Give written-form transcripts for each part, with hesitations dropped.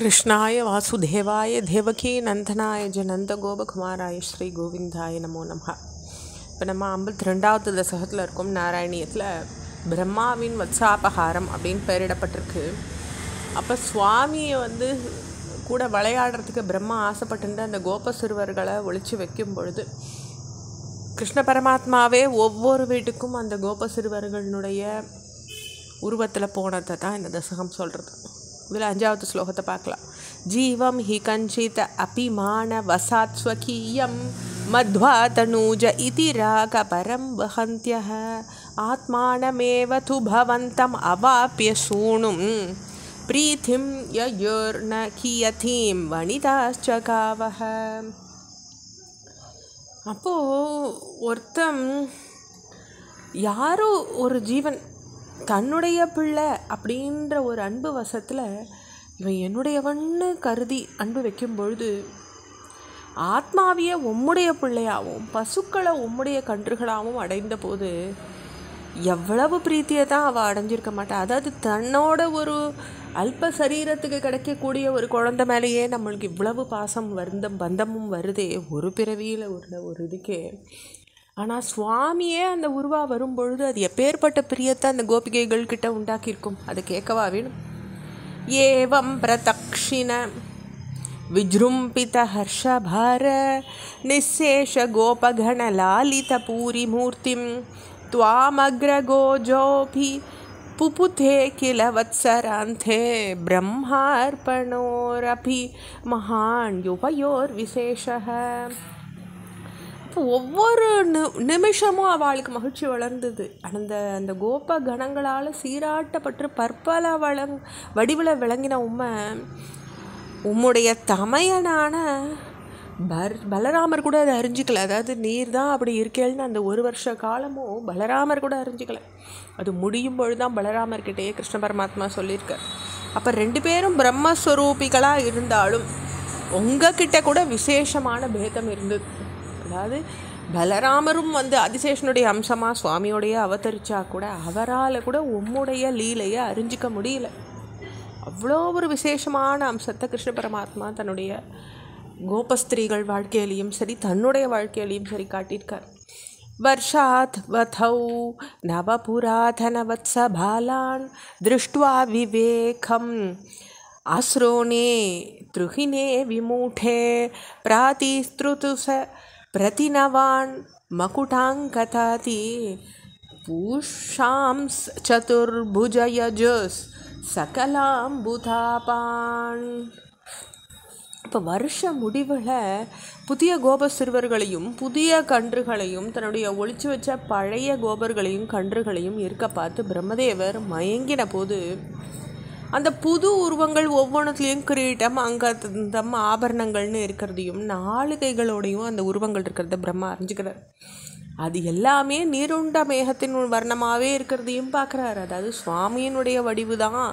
கிருஷ்ணாய வாசுதேவாய தேவகி நந்தனாய ஜனந்த கோபகுமாராய ஸ்ரீ கோவிந்தாய நமோ நமஹ. இப்போ நம்ம 52வது தசகத்தில் இருக்கோம். நாராயணியத்தில் பிரம்மாவின் வத்சாபகாரம் அப்படின்னு பெயரிடப்பட்டிருக்கு. அப்போ சுவாமியை கூட விளையாடுறதுக்கு பிரம்மா ஆசைப்பட்டு அந்த கோப சிறுவர்களை ஒழிச்சு வைக்கும் பொழுது கிருஷ்ண பரமாத்மாவே ஒவ்வொரு வீட்டுக்கும் அந்த கோப சிறுவர்களுடைய உருவத்தில் போனதை தான் இந்த தசகம் சொல்கிறது. இதில் 5வது ஸ்லோகத்தை பார்க்கலாம். ஜீவம் ஹி கஞ்சித் அபிமான வசாத் ஸ்வகீயம் மத்வா தனூஜ இதி ராக பரம் வஹந்த்யஹ ஆத்மானமேவ து பவந்தம் அவாப்ய சூணும் ப்ரீத்திம் யயோர்ன கியதீம் வனிதாச்சகாவஹ. அப்போது யாரோ ஒரு ஜீவன் தன்னுடைய பிள்ளை அப்படின்ற ஒரு அன்பு வசத்தில் இவன் என்னுடையவன்னு கருதி அன்பு வைக்கும் பொழுது ஆத்மாவிய உம்முடைய பிள்ளையாகவும் பசுக்களை உம்முடைய கன்றுகளாகவும் அடைந்த போது எவ்வளவு பிரீத்தியை தான் அவள் அடைஞ்சிருக்க மாட்டா. அதாவது தன்னோட ஒரு அல்ப சரீரத்துக்கு கிடைக்கக்கூடிய ஒரு குழந்தை மேலேயே நம்மளுக்கு இவ்வளவு பாசம் பந்தமும் வருதே ஒரு பிறவியில் ஒரு இதுக்கே. ஆனால் சுவாமியே அந்த உருவா வரும்பொழுது அது எப்பேற்பட்ட பிரியத்தை அந்த கோபிகைகள் கிட்ட உண்டாக்கியிருக்கும். அதை கேட்கவா வேணும். ஏவம் பிரதக்ஷிண விஜృంభిత ஹர்ஷபார நிசேஷ கோபகண லாலித பூரி மூர்த்திம் த்வாமக்ரகோஜோபி புபுதே கில வத்சராந்தே பிரம்மார்ப்பணோரபி மகான் யுவயோர் விசேஷः. ஒவ்வொரு நிமிஷமும் அவளுக்கு மகிழ்ச்சி வளர்ந்தது. அந்த கோப கணங்களால் சீராட்டப்பட்டு பற்பல வடிவில் விளங்கின உம்முடைய தமையனான பலராமர் கூட அதை அறிஞ்சிக்கல. அதாவது நீர் தான் அப்படி இருக்கேன்னு அந்த ஒரு வருஷ காலமும் பலராமர் கூட அறிஞ்சிக்கல. அது முடியும் பொழுது தான் பலராமர்கிட்டயே கிருஷ்ண பரமாத்மா சொல்லியிருக்கார். அப்போ 2 பேரும் பிரம்மஸ்வரூபிகளாக இருந்தாலும் உங்ககிட்ட கூட விசேஷமான பேதம் இருந்தது. அதாவது பலராமரும் ஆதிசேஷனுடைய அம்சமாக சுவாமியோடைய அவதரிச்சா கூட அவரால் கூட உம்முடைய லீலையை அறிஞ்சிக்க முடியல. அவ்வளோ ஒரு விசேஷமான அம்சத்தை கிருஷ்ண பரமாத்மா தன்னுடைய கோபஸ்திரீகள் வாழ்க்கையிலையும் சரி தன்னுடைய வாழ்க்கையிலையும் சரி காட்டியிருக்கார். வர்ஷாத் வதௌ நவபுராதன வத்ச பாலான் திருஷ்டுவா விவேகம் ஆஸ்ரோனே த்ருஹினே விமூடே பிராதிஸ்த்ருதுச பிரதினவான் மகுடாங்கதாதி பூஷாம்ஸ் சதுர்புஜயஜஸ் சகலாம்புதாபான். இப்போ வருஷ முடிவில் புதிய கோப சிறுவர்களையும் புதிய கன்றுகளையும் தன்னுடைய ஒளிச்சு வச்ச பழைய கோபர்களையும் கன்றுகளையும் இருக்க பார்த்து பிரம்மதேவர் மயங்கின போது அந்த புது உருவங்கள் ஒவ்வொன்றுத்துலேயும் கிரீட்டம் அங்கதம் ஆபரணங்கள்னு இருக்கிறதையும் 4 கைகளோடையும் அந்த உருவங்கள் இருக்கிறத பிரம்மா அறிஞ்சுக்கிறார். அது எல்லாமே நீருண்ட மேகத்தின் வர்ணமாகவே இருக்கிறதையும் பார்க்குறாரு. அதாவது சுவாமியினுடைய வடிவு தான்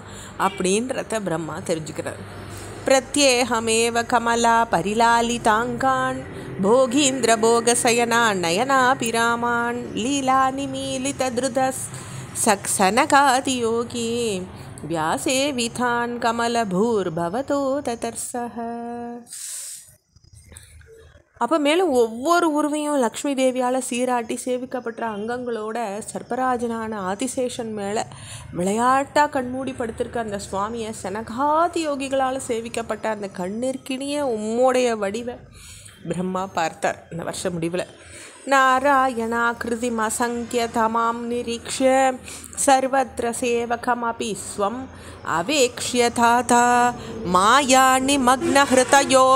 அப்படின்றத பிரம்மா தெரிஞ்சுக்கிறார். பிரத்யேகமேவ கமலா பரிலாலிதாங்கான் போகீந்திர போகசயனா நயனா பிராமான் லீலா நிமீலித திருதஸ் சக்சனகாதி யோகி வியாசே விதான் கமலபூர் பவதோ ததர்சஹ. அப்போ மேலும் ஒவ்வொரு உருவையும் லக்ஷ்மி தேவியால் சீராட்டி சேவிக்கப்பட்ட அங்கங்களோட சர்ப்பராஜனான ஆதிசேஷன் மேலே விளையாட்டாக கண்மூடி படுத்திருக்க அந்த சுவாமியை சனகாதி யோகிகளால் சேவிக்கப்பட்ட அந்த கண்ணிற்கினிய உம்முடைய வடிவை பிரம்மா பார்த்தார். இந்த வருஷ முடிவில் நாராயணாகிருதிம் அசங்கிய தமாம் நிரீக்ஷ்ய சர்வத்ர சேவகமபி ஸ்வம் அவேக்ஷ்ய தாதா மாயா நிமக்ன ஹிருதயோ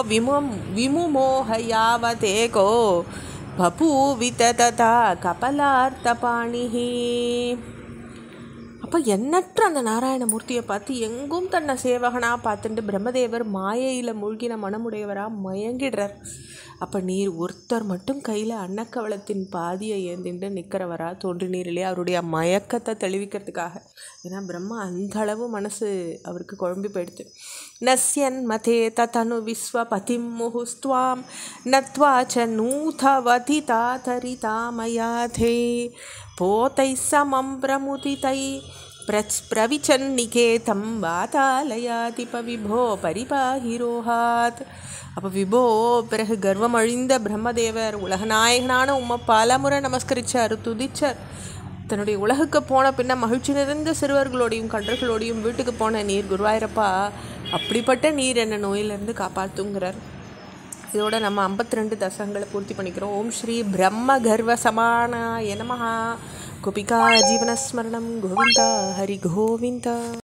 விமுமோஹ யாவதேகோ பபூவித ததா கபலார்த்தபாணிஹி. அப்போ எண்ணற்ற அந்த நாராயணமூர்த்தியை பார்த்து எங்கும் தன்னை சேவகனாக பார்த்துட்டு பிரம்மதேவர் மாயையில் மூழ்கின மனமுடையவராக மயங்கிடுறார். அப்போ நீர் ஒருத்தர் மட்டும் கையில் அன்னக்கவளத்தின் பாதியை ஏந்திண்டு நிற்கிறவரா தோன்றினீர் இல்லையா, அவருடைய மயக்கத்தை தெளிவிக்கிறதுக்காக. ஏன்னா பிரம்மா அந்த அளவு மனசு அவருக்கு குழம்பி போயிடுது. நஸ்யன் மதே தனு விஸ்வபதிம் முஹுஸ்துவாம் நத்வாச்ச நூதவதி தாதரிதாமயாதே போதை சமம் பிரமுதிதை பிரவிச்சன்னிகேதம் வாதாலயாதிப விபோ பரிபாஹிரோஹாத். அப்போ விபோ பிறகு கர்வம் அழிந்த பிரம்மதேவர் உலகநாயகனான உம்மை பலமுறை நமஸ்கரித்தார், துதிச்சார். தன்னுடைய உலகுக்கு போன பின்ன மகிழ்ச்சி நிறைந்த சிறுவர்களோடையும் கன்றர்களோடையும் வீட்டுக்கு போன நீர் குருவாயிரப்பா, அப்படிப்பட்ட நீர் என்ன நோயிலிருந்து காப்பாற்றுங்கிறார். இதோட நம்ம 52 தசங்களை பூர்த்தி பண்ணிக்கிறோம். ஓம் ஸ்ரீ பிரம்ம கர்வ சமானாய நமஹ. கோபிகா ஜீவனஸ்மரணம் கோவிந்தா ஹரி கோவிந்தா.